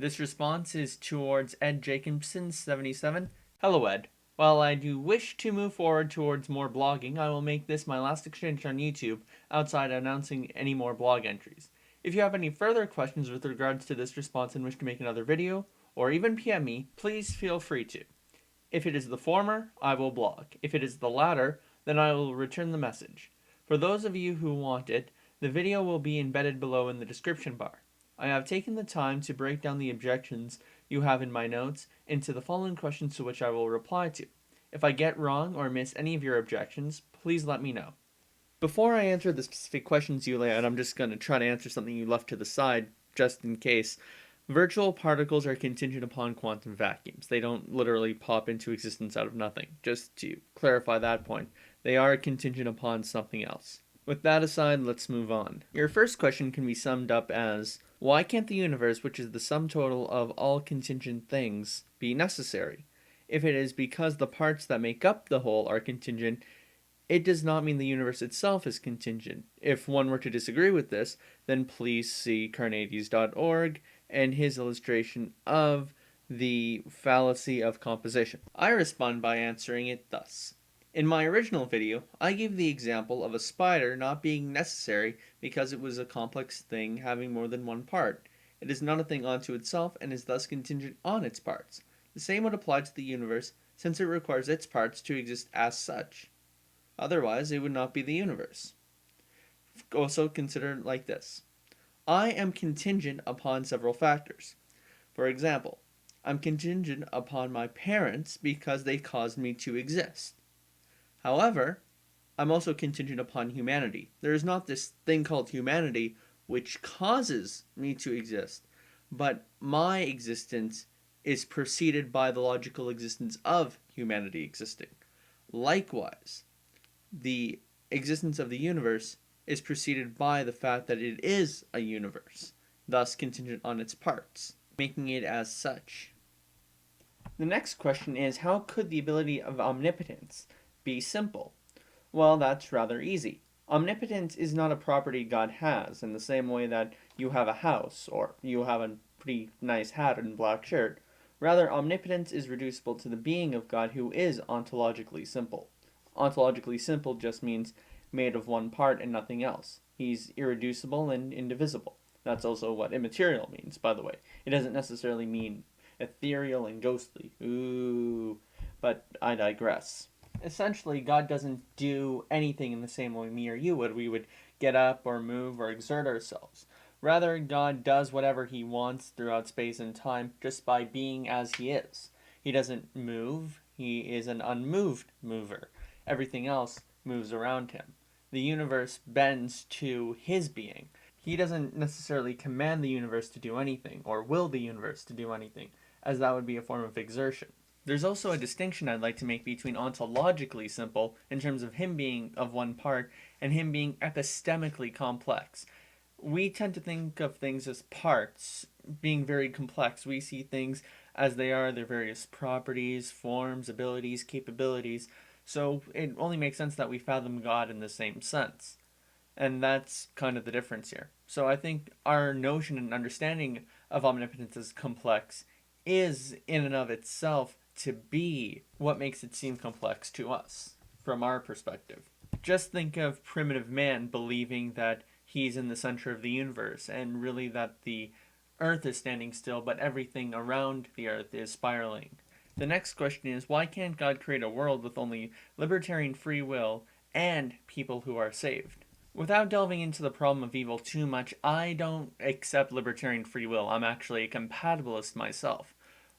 This response is towards EdJacobson77. Hello Ed. While I do wish to move forward towards more blogging, I will make this my last exchange on YouTube outside announcing any more blog entries. If you have any further questions with regards to this response and wish to make another video, or even PM me, please feel free to. If it is the former, I will blog. If it is the latter, then I will return the message. For those of you who want it, the video will be embedded below in the description bar. I have taken the time to break down the objections you have in my notes into the following questions to which I will reply to. If I get wrong or miss any of your objections, please let me know. Before I answer the specific questions you lay out, I'm just going to try to answer something you left to the side, just in case. Virtual particles are contingent upon quantum vacuums. They don't literally pop into existence out of nothing. Just to clarify that point, they are contingent upon something else. With that aside, let's move on. Your first question can be summed up as, why can't the universe, which is the sum total of all contingent things, be necessary? If it is because the parts that make up the whole are contingent, it does not mean the universe itself is contingent. If one were to disagree with this, then please see Carneades.org and his illustration of the fallacy of composition. I respond by answering it thus. In my original video, I gave the example of a spider not being necessary because it was a complex thing having more than one part. It is not a thing unto itself and is thus contingent on its parts. The same would apply to the universe since it requires its parts to exist as such. Otherwise, it would not be the universe. Also consider it like this. I am contingent upon several factors. For example, I'm contingent upon my parents because they caused me to exist. However, I'm also contingent upon humanity. There is not this thing called humanity which causes me to exist, but my existence is preceded by the logical existence of humanity existing. Likewise, the existence of the universe is preceded by the fact that it is a universe, thus contingent on its parts, making it as such. The next question is, how could the ability of omnipotence be simple? Well, that's rather easy. Omnipotence is not a property God has, in the same way that you have a house, or you have a pretty nice hat and black shirt. Rather, omnipotence is reducible to the being of God who is ontologically simple. Ontologically simple just means made of one part and nothing else. He's irreducible and indivisible. That's also what immaterial means, by the way. It doesn't necessarily mean ethereal and ghostly. Ooh, but I digress. Essentially, God doesn't do anything in the same way me or you would. We would get up or move or exert ourselves. Rather, God does whatever he wants throughout space and time just by being as he is. He doesn't move. He is an unmoved mover. Everything else moves around him. The universe bends to his being. He doesn't necessarily command the universe to do anything, or will the universe to do anything, as that would be a form of exertion. There's also a distinction I'd like to make between ontologically simple, in terms of him being of one part, and him being epistemically complex. We tend to think of things as parts, being very complex. We see things as they are, their various properties, forms, abilities, capabilities, so it only makes sense that we fathom God in the same sense. And that's kind of the difference here. So I think our notion and understanding of omnipotence as complex is in and of itself to be what makes it seem complex to us, from our perspective. Just think of primitive man believing that he's in the center of the universe, and really that the earth is standing still, but everything around the earth is spiraling. The next question is, why can't God create a world with only libertarian free will and people who are saved? Without delving into the problem of evil too much, I don't accept libertarian free will. I'm actually a compatibilist myself.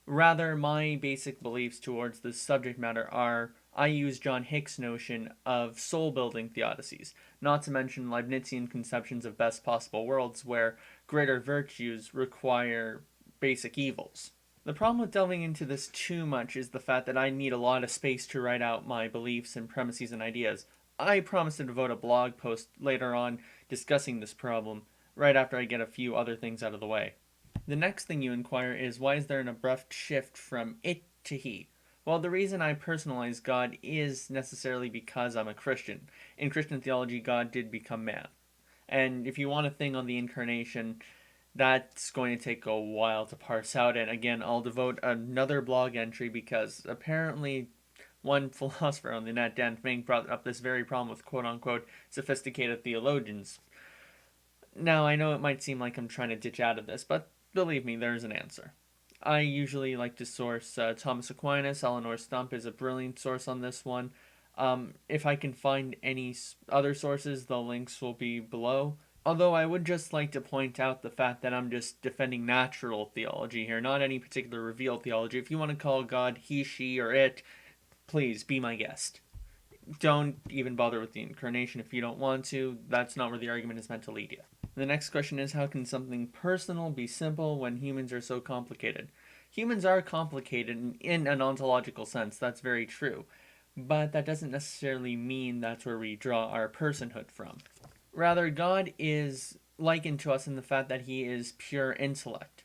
Rather, my basic beliefs towards this subject matter are, I use John Hick's notion of soul-building theodicies, not to mention Leibnizian conceptions of best possible worlds where greater virtues require basic evils. The problem with delving into this too much is the fact that I need a lot of space to write out my beliefs and premises and ideas. I promise to devote a blog post later on discussing this problem, right after I get a few other things out of the way. The next thing you inquire is, why is there an abrupt shift from it to he? Well, the reason I personalize God is necessarily because I'm a Christian. In Christian theology, God did become man. And if you want a thing on the incarnation, That's going to take a while to parse out, and again, I'll devote another blog entry because apparently one philosopher on the net, Dan Fink, brought up this very problem with quote-unquote sophisticated theologians. Now, I know it might seem like I'm trying to ditch out of this, but believe me, there's an answer. I usually like to source Thomas Aquinas. Eleanor Stump is a brilliant source on this one. If I can find any other sources, the links will be below. Although I would just like to point out the fact that I'm just defending natural theology here, not any particular revealed theology. If you want to call God he, she, or it, please be my guest. Don't even bother with the incarnation if you don't want to. That's not where the argument is meant to lead you. The next question is, how can something personal be simple when humans are so complicated? Humans are complicated in an ontological sense, that's very true. But that doesn't necessarily mean that's where we draw our personhood from. Rather, God is likened to us in the fact that he is pure intellect.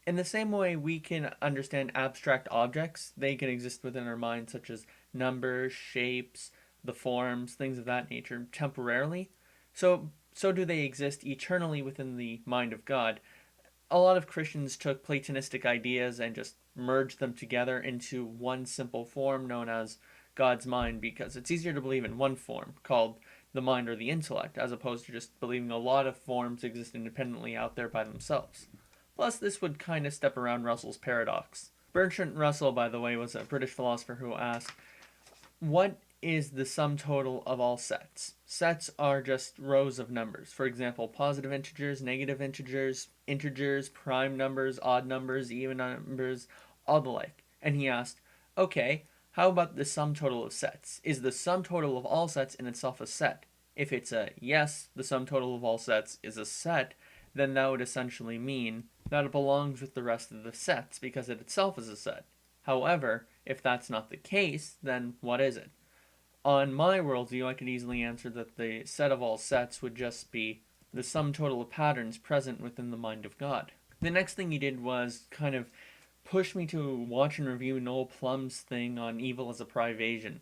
In the same way we can understand abstract objects, they can exist within our minds, such as numbers, shapes, the forms, things of that nature, temporarily. So do they exist eternally within the mind of God. A lot of Christians took Platonistic ideas and just merged them together into one simple form known as God's mind, because it's easier to believe in one form, called the mind or the intellect, as opposed to just believing a lot of forms exist independently out there by themselves. Plus, this would kind of step around Russell's paradox. Bertrand Russell, by the way, was a British philosopher who asked, what is the sum total of all sets? Sets are just rows of numbers. For example, positive integers, negative integers, integers, prime numbers, odd numbers, even numbers, all the like. And he asked, okay, how about the sum total of sets? Is the sum total of all sets in itself a set? If it's a yes, the sum total of all sets is a set, then that would essentially mean that it belongs with the rest of the sets because it itself is a set. However, if that's not the case, then what is it? On my worldview, I could easily answer that the set of all sets would just be the sum total of patterns present within the mind of God. The next thing he did was kind of push me to watch and review Noel Plum's thing on evil as a privation.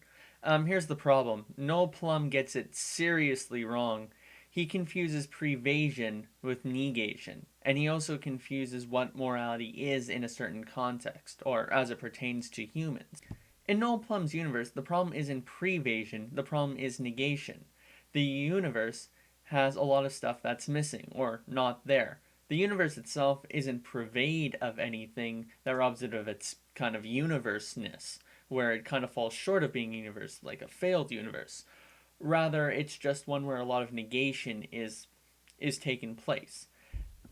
Here's the problem. Noel Plum gets it seriously wrong. He confuses privation with negation, and he also confuses what morality is in a certain context, or as it pertains to humans. In Noel Plum's universe, the problem isn't privation, the problem is negation. The universe has a lot of stuff that's missing, or not there. The universe itself isn't privade of anything that robs it of its kind of universeness, where it kind of falls short of being a universe, like a failed universe. Rather, it's just one where a lot of negation is taking place.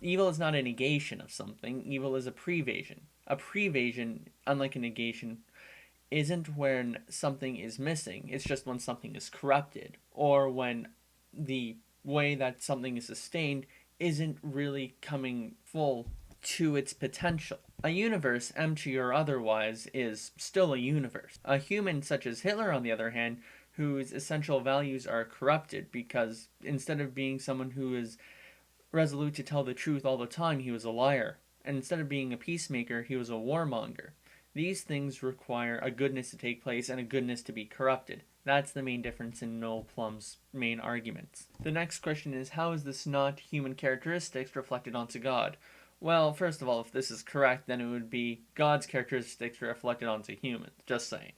Evil is not a negation of something, evil is a privation. A privation, unlike a negation, isn't when something is missing, it's just when something is corrupted, or when the way that something is sustained isn't really coming full to its potential. A universe, empty or otherwise, is still a universe. A human such as Hitler, on the other hand, whose essential values are corrupted because instead of being someone who is resolute to tell the truth all the time, he was a liar. And instead of being a peacemaker, he was a warmonger. These things require a goodness to take place and a goodness to be corrupted. That's the main difference in Noel Plum's main arguments. The next question is, how is this not human characteristics reflected onto God? Well, first of all, if this is correct, then it would be God's characteristics reflected onto humans. Just saying.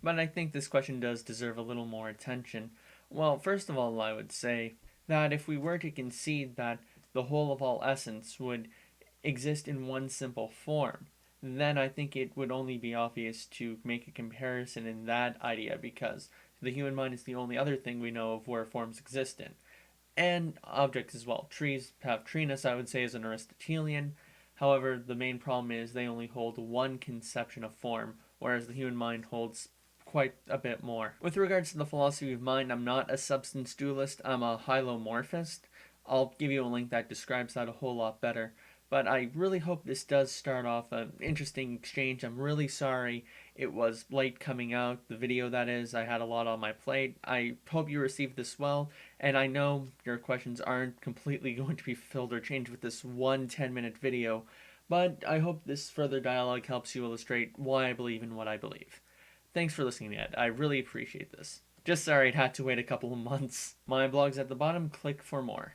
But I think this question does deserve a little more attention. Well, first of all, I would say that if we were to concede that the whole of all essence would exist in one simple form, then I think it would only be obvious to make a comparison in that idea, because the human mind is the only other thing we know of where forms exist in. And objects as well. Trees have treeness, I would say, as an Aristotelian. However, the main problem is they only hold one conception of form, whereas the human mind holds quite a bit more. With regards to the philosophy of mind, I'm not a substance dualist, I'm a hylomorphist. I'll give you a link that describes that a whole lot better. But I really hope this does start off an interesting exchange. I'm really sorry it was late coming out, the video that is. I had a lot on my plate. I hope you received this well, and I know your questions aren't completely going to be fulfilled or changed with this one 10-minute video, but I hope this further dialogue helps you illustrate why I believe in what I believe. Thanks for listening, Ed. I really appreciate this. Just sorry it had to wait a couple of months. My blog's at the bottom. Click for more.